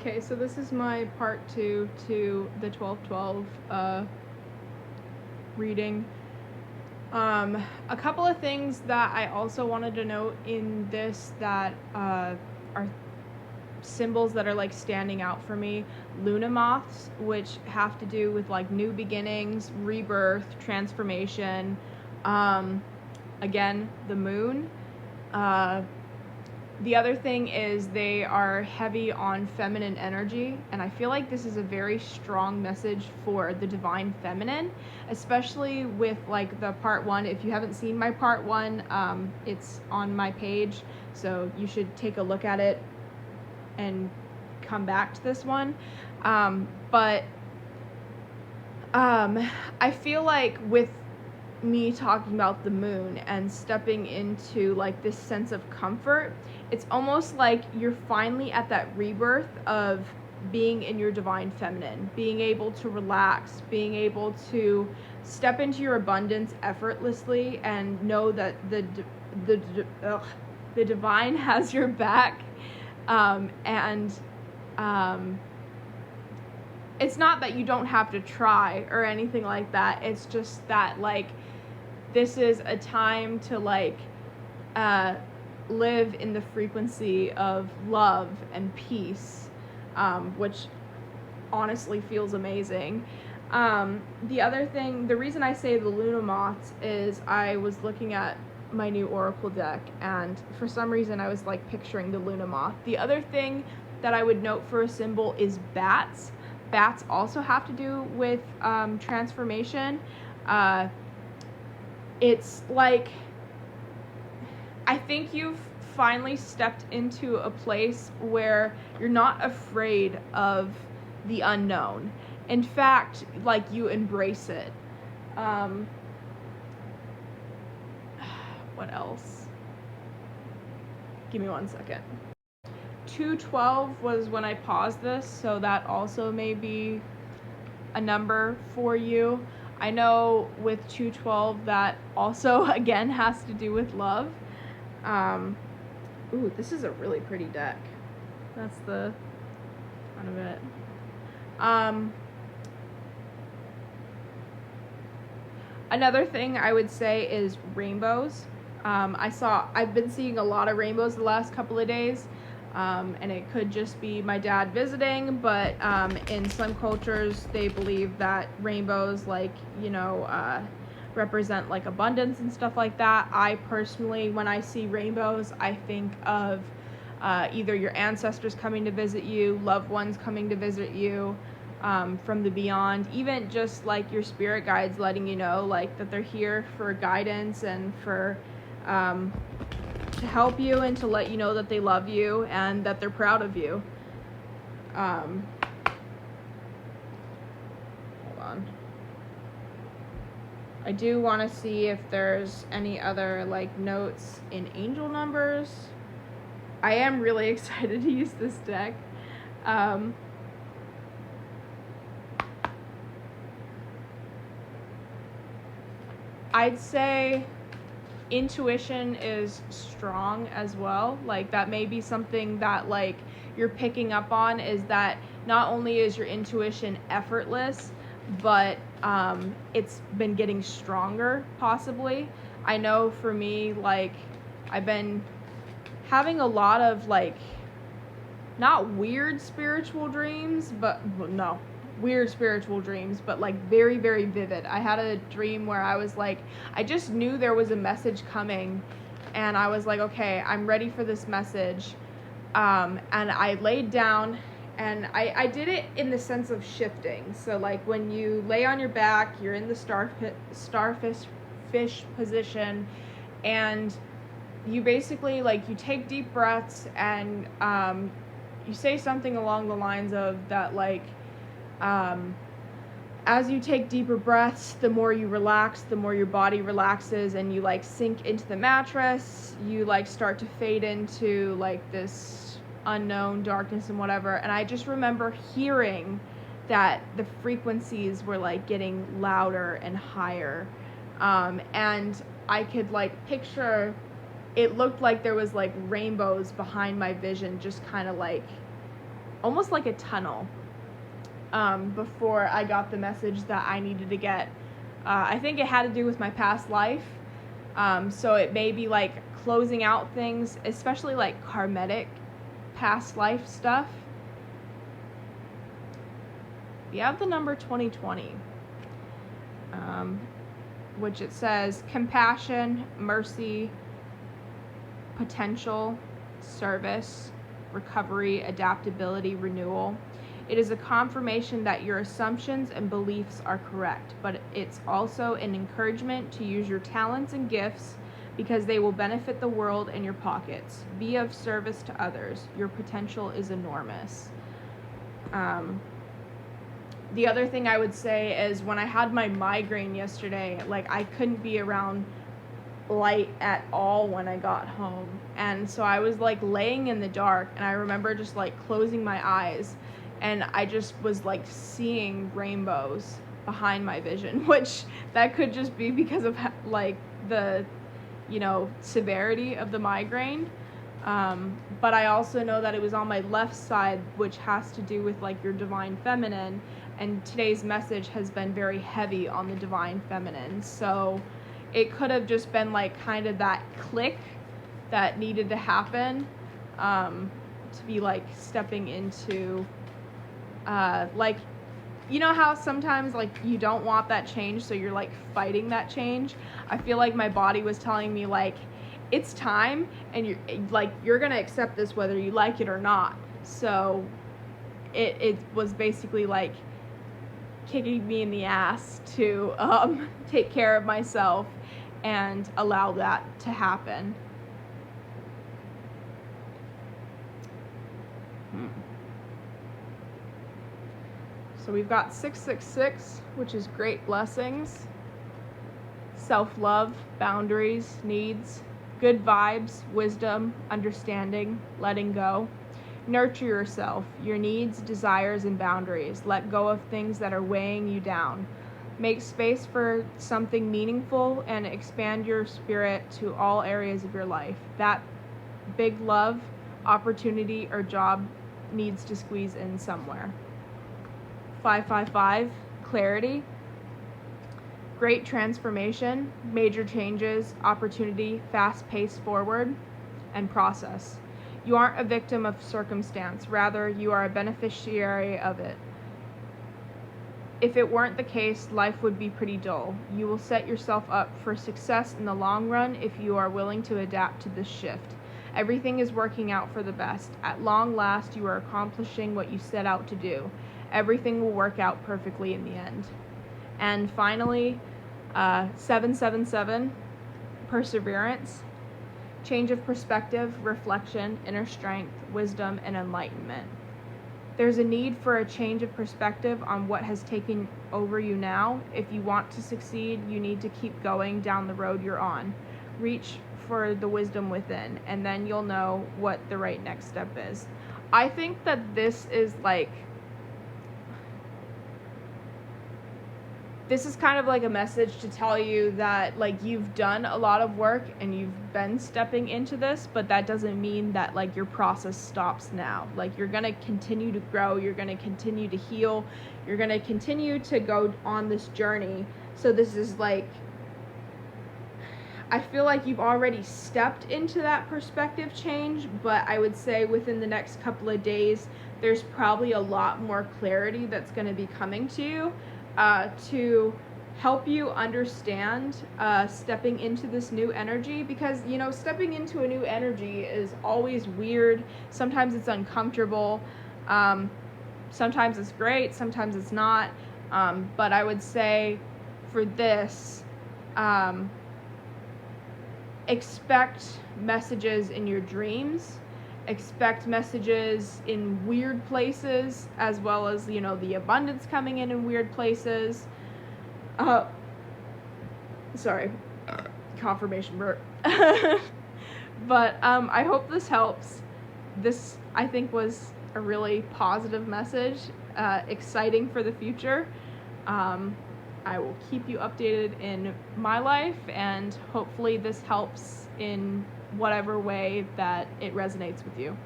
Okay, so this is my part 2 to the 12:12 reading. A couple of things that I also wanted to note in this that are symbols that are like standing out for me. Luna moths, which have to do with like new beginnings, rebirth, transformation. Again, the moon. The other thing is they are heavy on feminine energy, and I feel like this is a very strong message for the divine feminine, especially with like the part 1. If you haven't seen my part 1, it's on my page, so you should take a look at it and come back to this one. But I feel like with me talking about the moon and stepping into like this sense of comfort, it's almost like you're finally at that rebirth of being in your divine feminine, being able to relax, being able to step into your abundance effortlessly and know that the divine has your back. It's not that you don't have to try or anything like that. It's just that like this is a time to like live in the frequency of love and peace, which honestly feels amazing. The other thing, the reason I say the Luna moths is I was looking at my new Oracle deck, and for some reason I was like picturing the Luna moth. The other thing that I would note for a symbol is bats. Bats also have to do with transformation. It's like, I think you've finally stepped into a place where you're not afraid of the unknown. In fact, like you embrace it. What else? Give me 1 second. 212 was when I paused this, so that also may be a number for you. I know with 212 that also again has to do with love. Ooh, this is a really pretty deck. That's the fun of it. Another thing I would say is rainbows. I've been seeing a lot of rainbows the last couple of days. And it could just be my dad visiting, but in some cultures they believe that rainbows represent like abundance and stuff like that. I personally, when I see rainbows, I think of either your ancestors coming to visit you, loved ones coming to visit you from the beyond, even just like your spirit guides letting you know like that they're here for guidance and for to help you and to let you know that they love you and that they're proud of you. Hold on. I do want to see if there's any other like notes in angel numbers. I am really excited to use this deck. I'd say intuition is strong as well. Like that may be something that like you're picking up on, is that not only is your intuition effortless, but it's been getting stronger possibly. I know for me, like I've been having a lot of like not weird spiritual dreams, but no, weird spiritual dreams, but like very, very vivid. I had a dream where I was like, I just knew there was a message coming, and I was like, okay, I'm ready for this message. And I laid down, and I did it in the sense of shifting. So like when you lay on your back, you're in the starfish position, and you basically like you take deep breaths, and you say something along the lines of that like as you take deeper breaths, the more you relax, the more your body relaxes, and you like sink into the mattress, you like start to fade into like this unknown darkness and whatever. And I just remember hearing that the frequencies were like getting louder and higher, and I could like picture, it looked like there was like rainbows behind my vision, just kind of like almost like a tunnel before I got the message that I needed to get. I think it had to do with my past life. So it may be like closing out things, especially like karmic past life stuff. You have the number 2020, which it says compassion, mercy, potential, service, recovery, adaptability, renewal. It is a confirmation that your assumptions and beliefs are correct, but it's also an encouragement to use your talents and gifts because they will benefit the world and your pockets. Be of service to others. Your potential is enormous. The other thing I would say is when I had my migraine yesterday, like I couldn't be around light at all when I got home. And so I was like laying in the dark, and I remember just like closing my eyes, and I just was like seeing rainbows behind my vision, which that could just be because of like the, severity of the migraine. But I also know that it was on my left side, which has to do with like your divine feminine, and today's message has been very heavy on the divine feminine. So it could have just been like kind of that click that needed to happen to be like stepping into like, how sometimes like you don't want that change, so you're like fighting that change. I feel like my body was telling me like it's time, and you're gonna accept this whether you like it or not. So it was basically like kicking me in the ass to take care of myself and allow that to happen. So we've got 666, which is great blessings, self-love, boundaries, needs, good vibes, wisdom, understanding, letting go. Nurture yourself, your needs, desires, and boundaries. Let go of things that are weighing you down. Make space for something meaningful and expand your spirit to all areas of your life. That big love, opportunity, or job needs to squeeze in somewhere. 555, clarity, great transformation, major changes, opportunity, fast pace forward, and process. You aren't a victim of circumstance, rather you are a beneficiary of it. If it weren't the case, life would be pretty dull. You will set yourself up for success in the long run if you are willing to adapt to this shift. Everything is working out for the best. At long last, you are accomplishing what you set out to do. Everything will work out perfectly in the end. And finally, 777, perseverance, change of perspective, reflection, inner strength, wisdom, and enlightenment. There's a need for a change of perspective on what has taken over you now. If you want to succeed, you need to keep going down the road you're on. Reach for the wisdom within, and then you'll know what the right next step is. I think that this is kind of like a message to tell you that like you've done a lot of work and you've been stepping into this, but that doesn't mean that like your process stops now. Like you're going to continue to grow, you're going to continue to heal, you're going to continue to go on this journey. So this is like, I feel like you've already stepped into that perspective change, but I would say within the next couple of days, there's probably a lot more clarity that's going to be coming to you. To help you understand stepping into this new energy, because stepping into a new energy is always weird. Sometimes it's uncomfortable, sometimes it's great, sometimes it's not, but I would say for this, expect messages in your dreams. Expect messages in weird places, as well as, the abundance coming in weird places. Sorry, confirmation burp. But I hope this helps. This, I think, was a really positive message, exciting for the future. I will keep you updated in my life, and hopefully this helps in whatever way that it resonates with you.